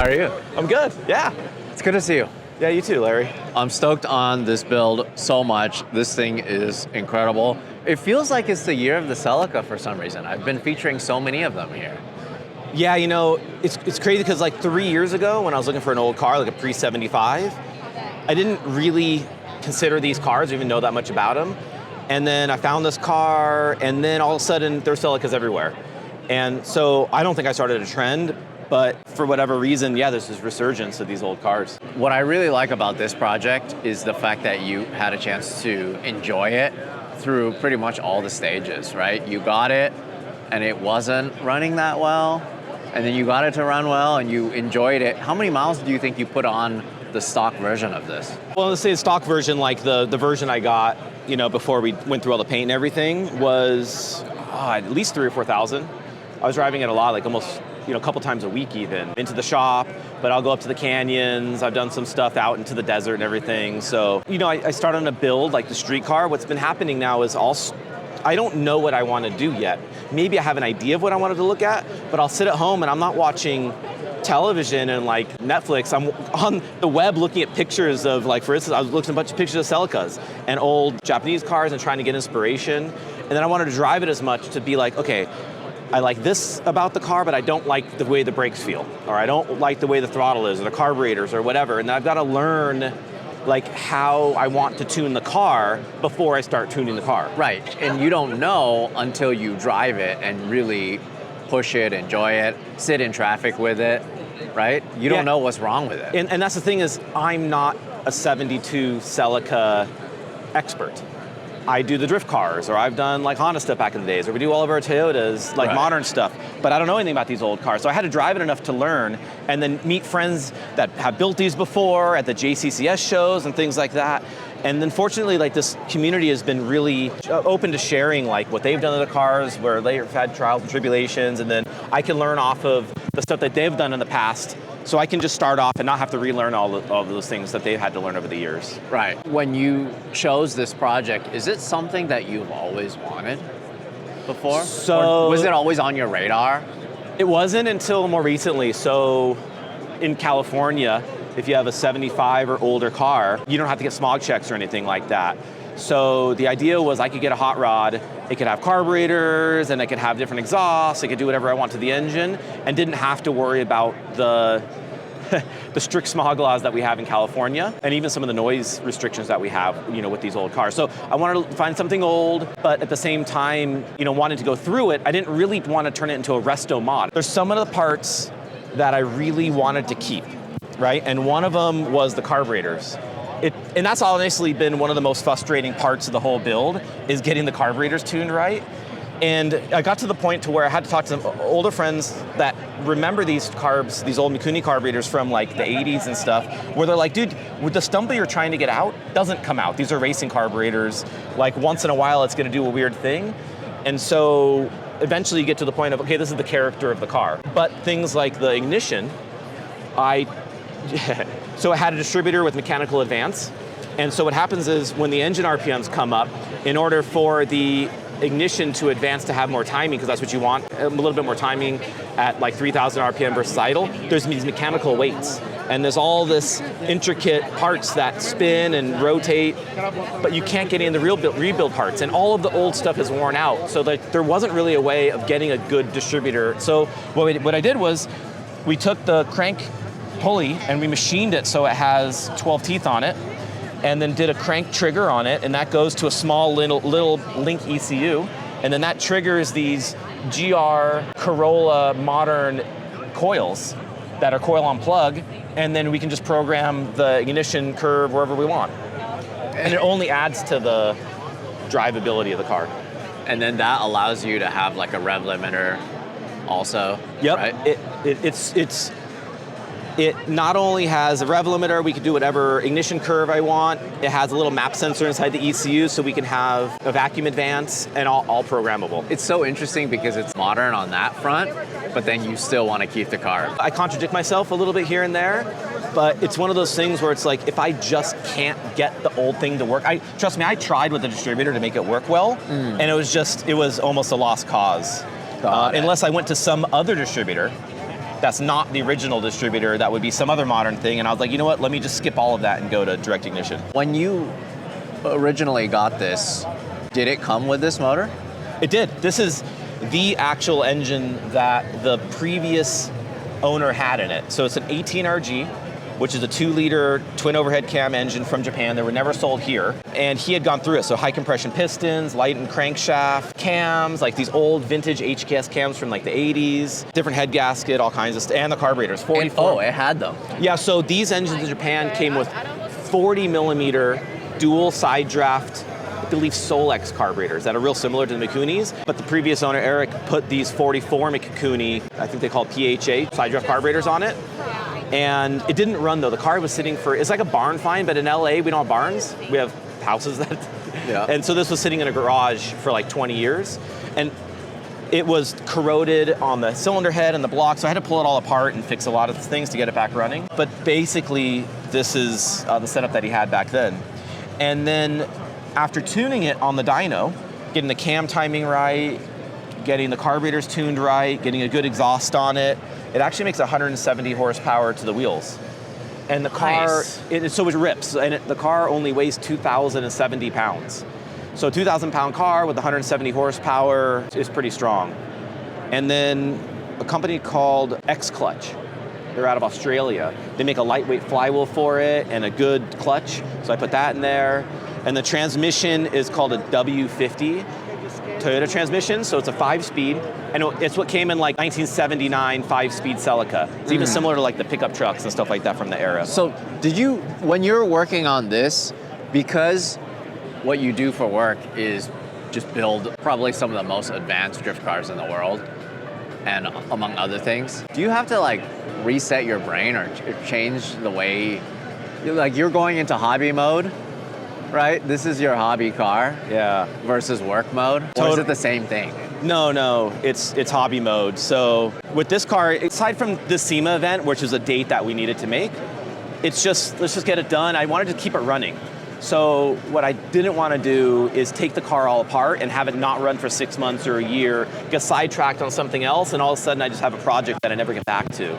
are you? I'm good, yeah. It's good to see you. Yeah, you too, Larry. I'm stoked on this build so much. This thing is incredible. It feels like it's the year of the Celica for some reason. I've been featuring so many of them here. Yeah, you know, it's crazy because like 3 years ago when I was looking for an old car, like a pre-75, I didn't really consider these cars or even know that much about them. And then I found this car, and then all of a sudden there's Celicas everywhere. And so I don't think I started a trend, but for whatever reason, yeah, there's this resurgence of these old cars. What I really like about this project is the fact that you had a chance to enjoy it through pretty much all the stages, right? You got it, and it wasn't running that well, and then you got it to run well, and you enjoyed it. How many miles do you think you put on the stock version of this? Well, let's say the stock version, like the version I got, you know, before we went through all the paint and everything, was at least 3,000 or 4,000. I was driving it a lot, like almost, you know, a couple times a week even, into the shop, but I'll go up to the canyons. I've done some stuff out into the desert and everything. So, you know, I started on a build like the street car. What's been happening now is I don't know what I want to do yet. Maybe I have an idea of what I wanted to look at, but I'll sit at home and I'm not watching television and like Netflix. I'm on the web looking at pictures of, like, for instance, I was looking at a bunch of pictures of Celicas and old Japanese cars and trying to get inspiration. And then I wanted to drive it as much to be like, okay, I like this about the car, but I don't like the way the brakes feel, or I don't like the way the throttle is, or the carburetors, or whatever. And then I've got to learn like how I want to tune the car before I start tuning the car. Right, and you don't know until you drive it and really push it, enjoy it, sit in traffic with it, right? You don't know what's wrong with it. And that's the thing is, I'm not a 72 Celica expert. I do the drift cars, or I've done like Honda stuff back in the days, or we do all of our Toyotas, like modern stuff, but I don't know anything about these old cars. So I had to drive it enough to learn, and then meet friends that have built these before at the JCCS shows and things like that. And then fortunately, like, this community has been really open to sharing like what they've done to the cars, where they've had trials and tribulations, and then I can learn off of the stuff that they've done in the past. So I can just start off and not have to relearn all of those things that they've had to learn over the years. Right. When you chose this project, is it something that you've always wanted before? Or was it always on your radar? It wasn't until more recently. So in California, if you have a 75 or older car, you don't have to get smog checks or anything like that. So the idea was I could get a hot rod, it could have carburetors, and it could have different exhausts, it could do whatever I want to the engine, and didn't have to worry about the the strict smog laws that we have in California, and even some of the noise restrictions that we have, you know, with these old cars. So I wanted to find something old, but at the same time, you know, wanting to go through it, I didn't really want to turn it into a resto mod. There's some of the parts that I really wanted to keep, right? And one of them was the carburetors. And that's honestly been one of the most frustrating parts of the whole build, is getting the carburetors tuned right. And I got to the point to where I had to talk to some older friends that remember these carbs, these old Mikuni carburetors from like the 80s and stuff, where they're like, dude, with the stumble you're trying to get out doesn't come out. These are racing carburetors. Like, once in a while it's gonna do a weird thing. And so eventually you get to the point of, okay, this is the character of the car. But things like the ignition, so it had a distributor with mechanical advance. And so what happens is when the engine RPMs come up, in order for the ignition to advance to have more timing, because that's what you want, a little bit more timing at like 3,000 RPM versus idle, there's these mechanical weights. And there's all this intricate parts that spin and rotate, but you can't get in the rebuild parts. And all of the old stuff is worn out. So there wasn't really a way of getting a good distributor. So what I did was, we took the crank pulley and we machined it so it has 12 teeth on it, and then did a crank trigger on it, and that goes to a small little link ECU, and then that triggers these GR Corolla modern coils that are coil on plug, and then we can just program the ignition curve wherever we want. And it only adds to the drivability of the car. And then that allows you to have like a rev limiter also, yep. Right? It not only has a rev limiter, we can do whatever ignition curve I want. It has a little map sensor inside the ECU, so we can have a vacuum advance, and all programmable. It's so interesting because it's modern on that front, but then you still want to keep the car. I contradict myself a little bit here and there, but it's one of those things where it's like, if I just can't get the old thing to work, trust me, I tried with the distributor to make it work well, and it was almost a lost cause. Unless I went to some other distributor that's not the original distributor, that would be some other modern thing. And I was like, you know what, let me just skip all of that and go to direct ignition. When you originally got this, did it come with this motor? It did. This is the actual engine that the previous owner had in it. So it's an 18RG, which is a 2-liter twin overhead cam engine from Japan. They were never sold here. And he had gone through it. So high compression pistons, light and crankshaft, cams, like these old vintage HKS cams from like the 80s, different head gasket, all kinds of stuff, and the carburetors, 44. It had them. Yeah, so these engines in Japan came with 40 millimeter dual side draft, I believe Solex carburetors that are real similar to the Mikunis, but the previous owner, Eric, put these 44 Mikuni, I think they call it PHA, side draft carburetors on it. And it didn't run though. The car was sitting it's like a barn find, but in LA, we don't have barns. We have houses that, yeah. And so this was sitting in a garage for like 20 years. And it was corroded on the cylinder head and the block, so I had to pull it all apart and fix a lot of things to get it back running. But basically, this is the setup that he had back then. And then after tuning it on the dyno, getting the cam timing right, getting the carburetors tuned right, getting a good exhaust on it, it actually makes 170 horsepower to the wheels. And the car, nice. So it rips, and the car only weighs 2,070 pounds. So a 2,000 pound car with 170 horsepower is pretty strong. And then a company called X-Clutch. They're out of Australia. They make a lightweight flywheel for it and a good clutch. So I put that in there. And the transmission is called a W50 Toyota transmission. So it's a 5-speed. And it's what came in like 1979 5-speed Celica. It's even similar to like the pickup trucks and stuff like that from the era. So when you're working on this, because what you do for work is just build probably some of the most advanced drift cars in the world, and among other things, do you have to like reset your brain or change the way, like you're going into hobby mode, right? This is your hobby car, yeah, versus work mode, or is it the same thing? No, it's hobby mode. So with this car, aside from the SEMA event, which is a date that we needed to make, it's just, let's just get it done. I wanted to keep it running. So what I didn't want to do is take the car all apart and have it not run for 6 months or a year, get sidetracked on something else, and all of a sudden I just have a project that I never get back to.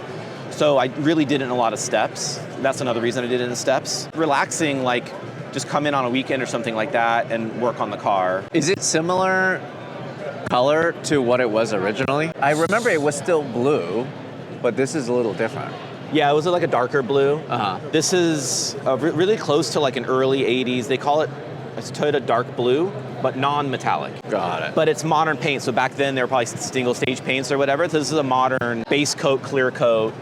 So I really did it in a lot of steps. That's another reason I did it in steps. Relaxing, like just come in on a weekend or something like that and work on the car. Is it similar color to what it was originally? I remember it was still blue, but this is a little different. Yeah, it was like a darker blue. Uh-huh. This is really close to like an early 80s. They call it a Toyota dark blue, but non-metallic. Got it. But it's modern paint. So back then they were probably single stage paints or whatever. So this is a modern base coat, clear coat.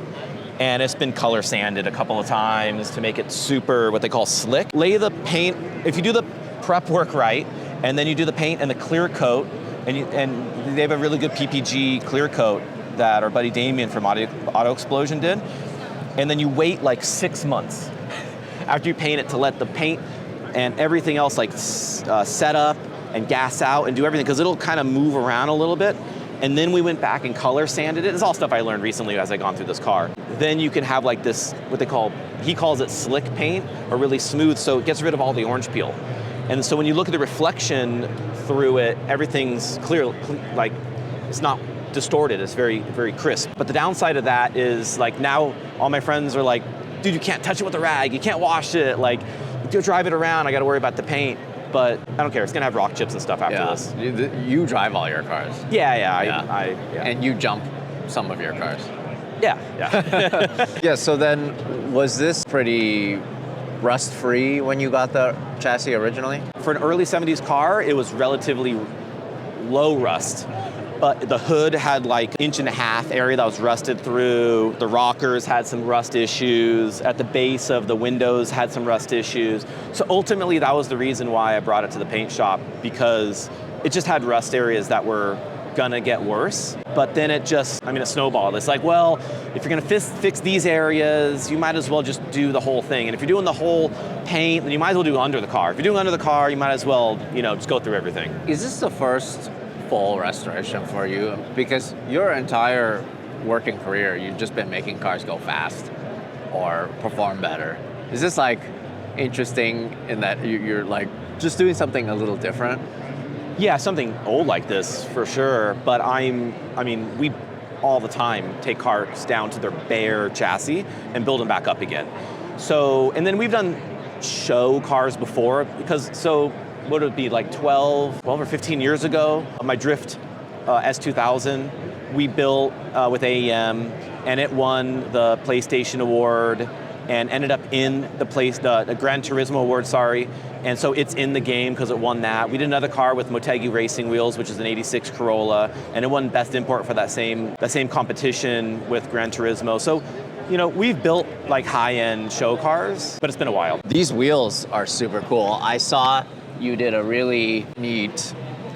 And it's been color sanded a couple of times to make it super, what they call slick. Lay the paint, if you do the prep work right, and then you do the paint and the clear coat, and they have a really good PPG clear coat that our buddy Damien from Auto Explosion did. And then you wait like 6 months after you paint it to let the paint and everything else like set up and gas out and do everything, because it'll kind of move around a little bit. And then we went back and color sanded it. It's all stuff I learned recently as I gone through this car. Then you can have like this, what they call, he calls it slick paint, or really smooth, so it gets rid of all the orange peel. And so when you look at the reflection through it, everything's clear, like it's not distorted, it's very, very crisp. But the downside of that is like now all my friends are like, dude, you can't touch it with a rag, you can't wash it, like go drive it around, I gotta worry about the paint. But I don't care, it's gonna have rock chips and stuff after this. You drive all your cars. Yeah. And you jump some of your cars. Yeah. Yeah, so then was this pretty rust-free when you got the chassis originally? For an early 70s car, it was relatively low rust. But the hood had like 1.5 inch area that was rusted through. The rockers had some rust issues. At the base of the windows had some rust issues. So ultimately that was the reason why I brought it to the paint shop, because it just had rust areas that were gonna get worse. But then it snowballed. It's like, well, if you're gonna fix these areas, you might as well just do the whole thing. And if you're doing the whole paint, then you might as well do under the car. If you're doing under the car, you might as well, just go through everything. Is this the first full restoration for you? Because your entire working career, you've just been making cars go fast or perform better. Is this like interesting in that you're like just doing something a little different? Yeah, something old like this for sure. But all the time take cars down to their bare chassis and build them back up again. So, and then we've done show cars before, because, so what would it be, like 12 or 15 years ago, my Drift S2000, we built with AEM, and it won the PlayStation Award and ended up in the Gran Turismo Award, and so it's in the game because it won that. We did another car with Motegi Racing Wheels, which is an 86 Corolla, and it won Best Import for that same competition with Gran Turismo. So, you know, we've built like high-end show cars, but it's been a while. These wheels are super cool. I saw you did a really neat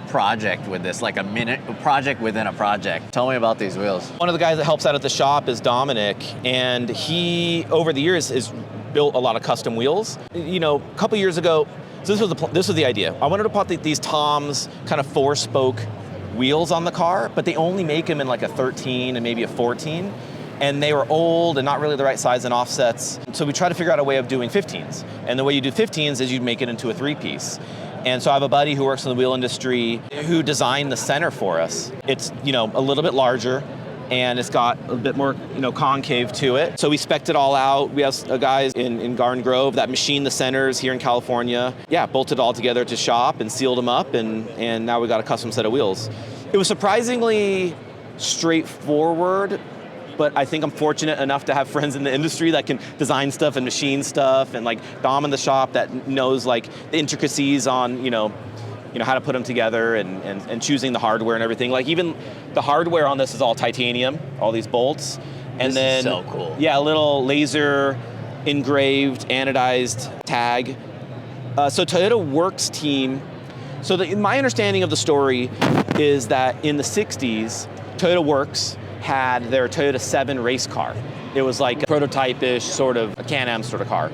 project with this, like a project within a project. Tell me about these wheels. One of the guys that helps out at the shop is Dominic, and he, over the years, has built a lot of custom wheels. You know, a couple years ago, so this was the idea. I wanted to put these Tom's kind of 4-spoke wheels on the car, but they only make them in like a 13 and maybe a 14. And they were old and not really the right size and offsets. So we tried to figure out a way of doing 15s. And the way you do 15s is you make it into a 3-piece. And so I have a buddy who works in the wheel industry who designed the center for us. It's, you know, a little bit larger, and it's got a bit more, you know, concave to it. So we spec'd it all out. We have guys in Garden Grove that machine the centers here in California. Yeah, bolted it all together to shop and sealed them up, and now we got a custom set of wheels. It was surprisingly straightforward, but I think I'm fortunate enough to have friends in the industry that can design stuff and machine stuff, and like Dom in the shop that knows like the intricacies on, you know, how to put them together and choosing the hardware and everything. Like even the hardware on this is all titanium, all these bolts. And this is so cool. Yeah, a little laser engraved, anodized tag. So Toyota Works team, so my understanding of the story is that in the 60s, Toyota Works had their Toyota 7 race car. It was like a prototype-ish, sort of a Can-Am sort of car.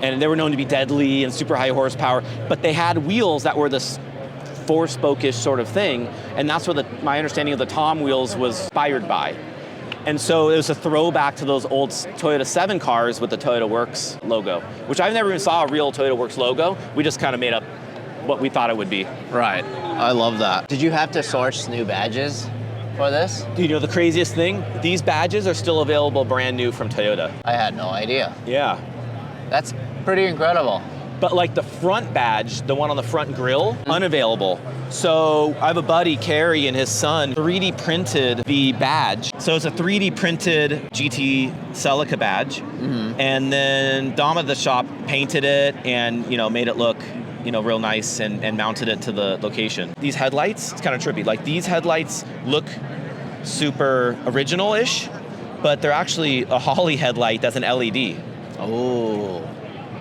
And they were known to be deadly and super high horsepower, but they had wheels that were this 4-spoke-ish sort of thing, and that's what my understanding of the Tom wheels was inspired by. And so it was a throwback to those old Toyota 7 cars with the Toyota Works logo, which I've never even saw a real Toyota Works logo. We just kind of made up what we thought it would be. Right, I love that. Did you have to source new badges for this? You know the craziest thing? These badges are still available brand new from Toyota. I had no idea. Yeah. That's pretty incredible. But like the front badge, the one on the front grille, unavailable. So I have a buddy, Carrie, and his son 3D printed the badge. So it's a 3D printed GT Celica badge. And then Dom at the shop painted it and, you know, made it look, you know, real nice and mounted it to the location. These headlights, it's kind of trippy. Like these headlights look super original-ish, but they're actually a Holley headlight that's an LED. Oh,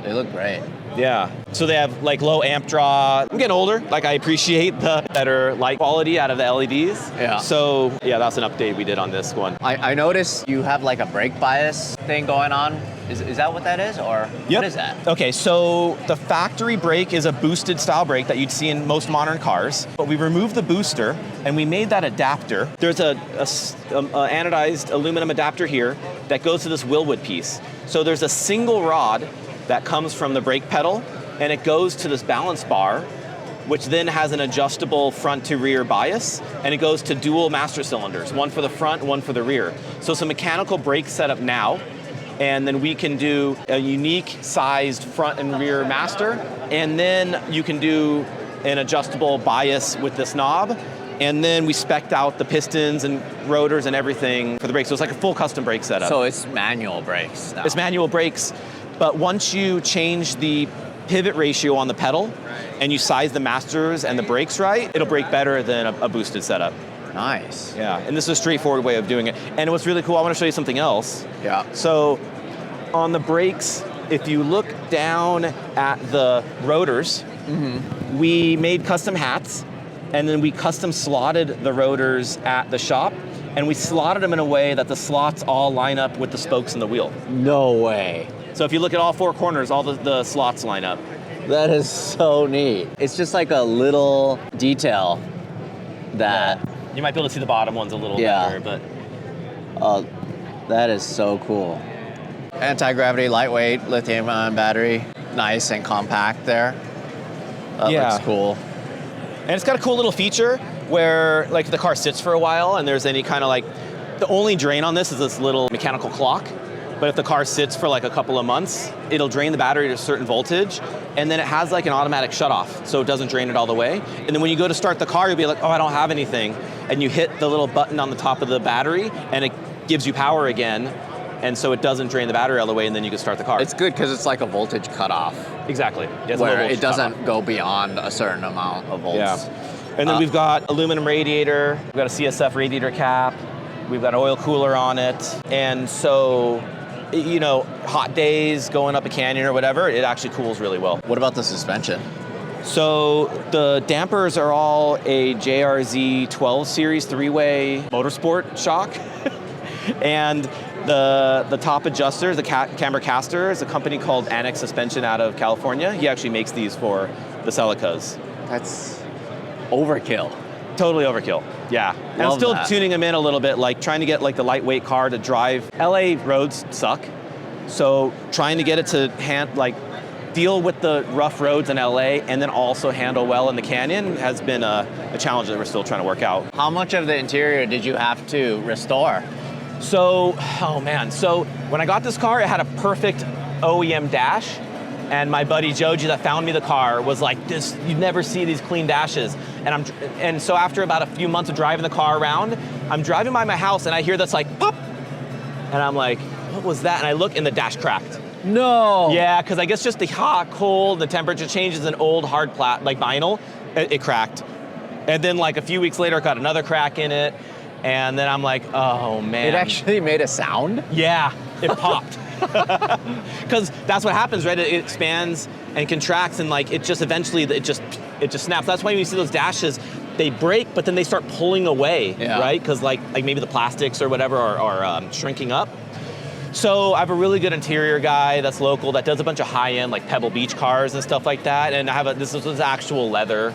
they look great. Yeah, so they have like low amp draw. I'm getting older, like I appreciate the better light quality out of the LEDs. Yeah. So yeah, that's an update we did on this one. I noticed you have like a brake bias thing going on. Is that what that is, or what is that? Okay, so the factory brake is a boosted style brake that you'd see in most modern cars, but we removed the booster and we made that adapter. There's a anodized aluminum adapter here that goes to this Willwood piece. So there's a single rod that comes from the brake pedal, and it goes to this balance bar, which then has an adjustable front to rear bias, and it goes to dual master cylinders, one for the front, one for the rear. So it's a mechanical brake setup now, and then we can do a unique sized front and rear master, and then you can do an adjustable bias with this knob, and then we spec'd out the pistons and rotors and everything for the brakes. So it's like a full custom brake setup. So it's manual brakes now. It's manual brakes, but once you change the pivot ratio on the pedal and you size the masters and the brakes right, it'll brake better than a boosted setup. Nice. Yeah, and this is a straightforward way of doing it. And what's really cool, I want to show you something else. Yeah. So on the brakes, if you look down at the rotors, we made custom hats, and then we custom slotted the rotors at the shop, and we slotted them in a way that the slots all line up with the spokes in the wheel. No way. So if you look at all four corners, all the slots line up. That is so neat. It's just like a little detail that... Yeah. You might be able to see the bottom ones a little better, but... that is so cool. Anti-gravity, lightweight, lithium-ion battery. Nice and compact there. That looks cool. And it's got a cool little feature where, like, if the car sits for a while and there's any kind of like The only drain on this is this little mechanical clock. But if the car sits for like a couple of months, it'll drain the battery to a certain voltage, and then it has like an automatic shutoff, so it doesn't drain it all the way. And then when you go to start the car, you'll be like, oh, I don't have anything. And you hit the little button on the top of the battery, and it gives you power again, and so it doesn't drain the battery all the way, and then you can start the car. It's good because it's like a voltage cutoff. Exactly. Yeah, where it doesn't go beyond a certain amount of volts. Yeah. And then we've got aluminum radiator, we've got a CSF radiator cap, we've got an oil cooler on it, and so, you know, hot days, going up a canyon or whatever, it actually cools really well. What about the suspension? So the dampers are all a JRZ 12 series 3-way motorsport shock. And the top adjuster, the camber caster, is a company called Annex Suspension out of California. He actually makes these for the Celicas. That's overkill. Totally overkill, yeah. And I'm still tuning them in a little bit, like trying to get like the lightweight car to drive. LA roads suck, so trying to get it to deal with the rough roads in LA and then also handle well in the canyon has been a challenge that we're still trying to work out. How much of the interior did you have to restore? So, oh man, so when I got this car, it had a perfect OEM dash. And my buddy Joji that found me the car was like, "This, you never see these clean dashes." And so after about a few months of driving the car around, I'm driving by my house and I hear this like pop, and I'm like, "What was that?" And I look and the dash cracked. No. Yeah, because I guess just the hot, cold, the temperature changes in old hard like vinyl, it cracked. And then like a few weeks later, it got another crack in it, and then I'm like, "Oh man!" It actually made a sound. Yeah, it popped. Because that's what happens, right? It expands and contracts, and like it just eventually it just snaps. That's why when you see those dashes, they break, but then they start pulling away, right? Because like maybe the plastics or whatever are shrinking up. So I have a really good interior guy that's local that does a bunch of high-end like Pebble Beach cars and stuff like that. And I have this is actual leather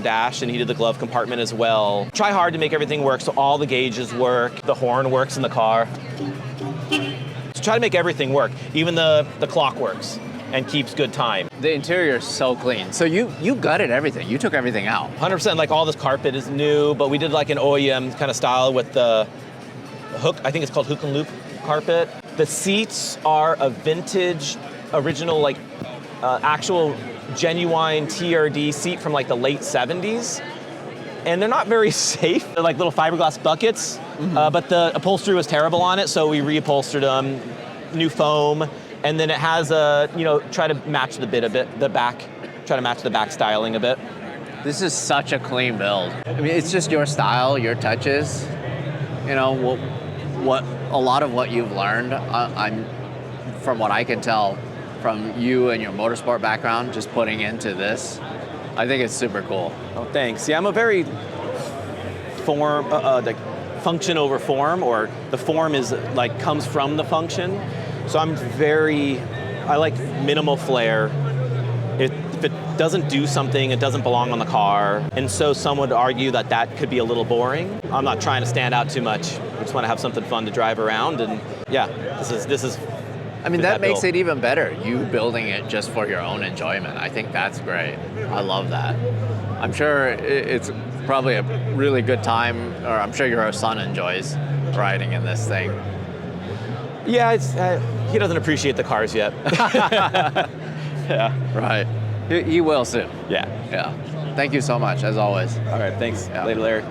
dash, and he did the glove compartment as well. Try hard to make everything work so all the gauges work, the horn works in the car. Try to make everything work. Even the clock works and keeps good time. The interior is so clean. So you gutted everything. You took everything out. 100%. Like all this carpet is new, but we did like an OEM kind of style with the hook. I think it's called hook and loop carpet. The seats are a vintage, original, like actual genuine TRD seat from like the late 70s. And they're not very safe. They're like little fiberglass buckets, but the upholstery was terrible on it, so we reupholstered them, new foam, and then it has try to match the bit a bit, try to match the back styling a bit. This is such a clean build. I mean, it's just your style, your touches. You know, what a lot of what you've learned, I'm from what I can tell from you and your motorsport background, just putting into this. I think it's super cool. Oh, thanks. Yeah, I'm a very like function over form, or the form is like comes from the function. So I like minimal flair. If it doesn't do something, it doesn't belong on the car. And so some would argue that could be a little boring. I'm not trying to stand out too much. I just want to have something fun to drive around, and yeah, this is. I mean, that makes it even better, you building it just for your own enjoyment. I think that's great. I love that. I'm sure it's probably a really good time, or I'm sure your son enjoys riding in this thing. Yeah, he doesn't appreciate the cars yet. Yeah. Right. He will soon. Yeah. Yeah. Thank you so much, as always. All right, thanks. Yeah. Later, Larry.